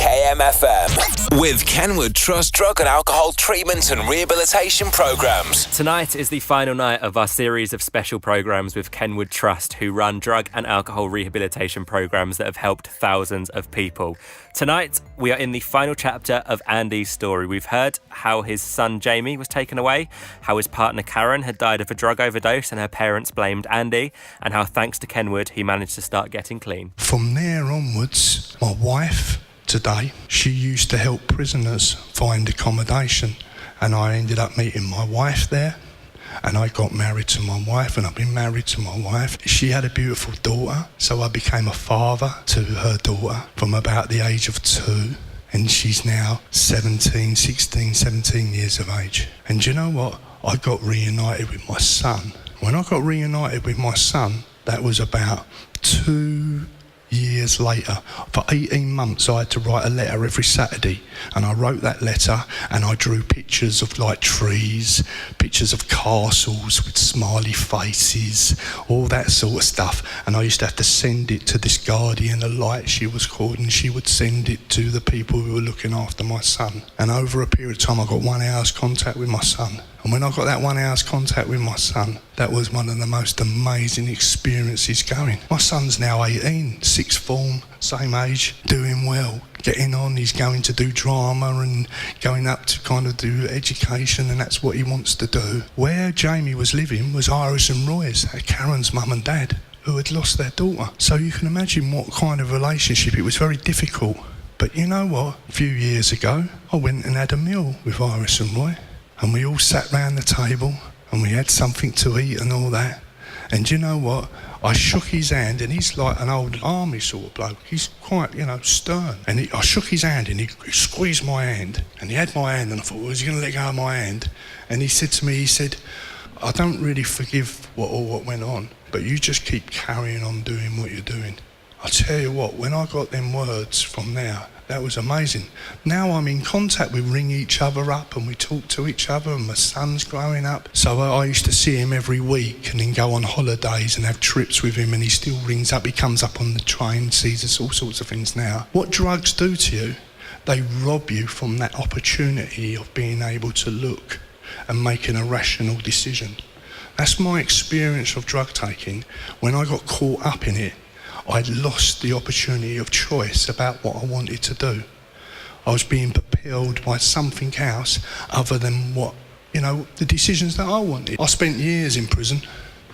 KMFM with Kenward Trust drug and alcohol treatment and rehabilitation programs. Tonight is the final night of our series of special programs with Kenward Trust, who run drug and alcohol rehabilitation programs that have helped thousands of people. Tonight, we are in the final chapter of Andy's story. We've heard how his son Jamie was taken away, how his partner Karen had died of a drug overdose and her parents blamed Andy, and how thanks to Kenward he managed to start getting clean. From there onwards, my wife today, she used to help prisoners find accommodation, and I ended up meeting my wife there, and I got married to my wife, and I've been married to my wife. She had a beautiful daughter, so I became a father to her daughter from about the age of 2, and she's now 17 years of age. And do you know what? I got reunited with my son. When I got reunited with my son, that was about 2 years later. For 18 months I had to write a letter every Saturday, and I wrote that letter and I drew pictures of like trees, pictures of castles with smiley faces, all that sort of stuff, and I used to have to send it to this guardian of light, she was called, and she would send it to the people who were looking after my son. And over a period of time I got 1 hour's contact with my son. And when I got that 1 hour's contact with my son, that was one of the most amazing experiences going. My son's now 18, sixth form, same age, doing well, getting on. He's going to do drama and going up to kind of do education, and that's what he wants to do. Where Jamie was living was Iris and Roy's, Karen's mum and dad, who had lost their daughter. So you can imagine what kind of relationship. It was very difficult. But you know what? A few years ago, I went and had a meal with Iris and Roy. And we all sat round the table and we had something to eat and all that. And you know what? I shook his hand, and he's like an old army sort of bloke. He's quite, stern. And I shook his hand and he squeezed my hand. And he had my hand, and I thought, well, is he going to let go of my hand? And he said to me, he said, I don't really forgive what went on, but you just keep carrying on doing what you're doing. I tell you what, when I got them words from there, that was amazing. Now I'm in contact, we ring each other up and we talk to each other, and my son's growing up. So I used to see him every week and then go on holidays and have trips with him, and he still rings up, he comes up on the train, sees us, all sorts of things now. What drugs do to you, they rob you from that opportunity of being able to look and making a rational decision. That's my experience of drug taking. When I got caught up in it, I'd lost the opportunity of choice about what I wanted to do. I was being propelled by something else other than what, the decisions that I wanted. I spent years in prison,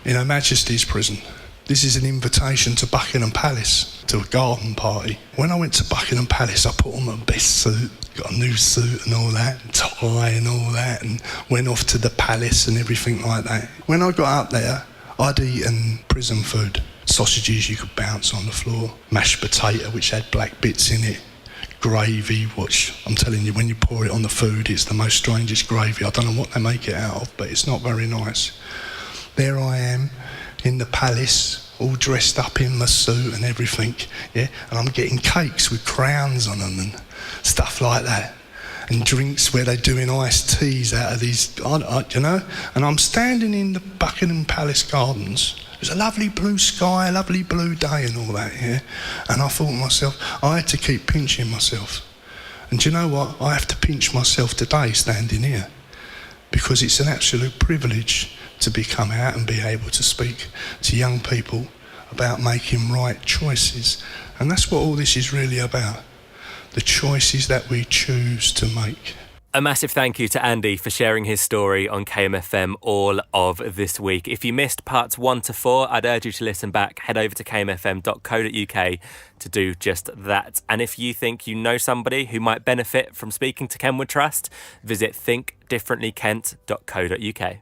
in Her Majesty's prison. This is an invitation to Buckingham Palace, to a garden party. When I went to Buckingham Palace, I put on my best suit, got a new suit and all that, and tie and all that, and went off to the palace and everything like that. When I got up there, I'd eaten prison food. Sausages you could bounce on the floor, mashed potato which had black bits in it, gravy, which I'm telling you, when you pour it on the food, it's the most strangest gravy. I don't know what they make it out of, but it's not very nice. There I am in the palace, all dressed up in my suit and everything, and I'm getting cakes with crowns on them and stuff like that, and drinks where they're doing iced teas out of these, and I'm standing in the Buckingham Palace gardens. It was a lovely blue sky, a lovely blue day and all that, and I thought to myself, I had to keep pinching myself. And do you know what? I have to pinch myself today standing here, because it's an absolute privilege to come out and be able to speak to young people about making right choices. And that's what all this is really about, the choices that we choose to make. A massive thank you to Andy for sharing his story on KMFM all of this week. If you missed parts 1 to 4, I'd urge you to listen back. Head over to kmfm.co.uk to do just that. And if you think you know somebody who might benefit from speaking to Kenward Trust, visit thinkdifferentlykent.co.uk.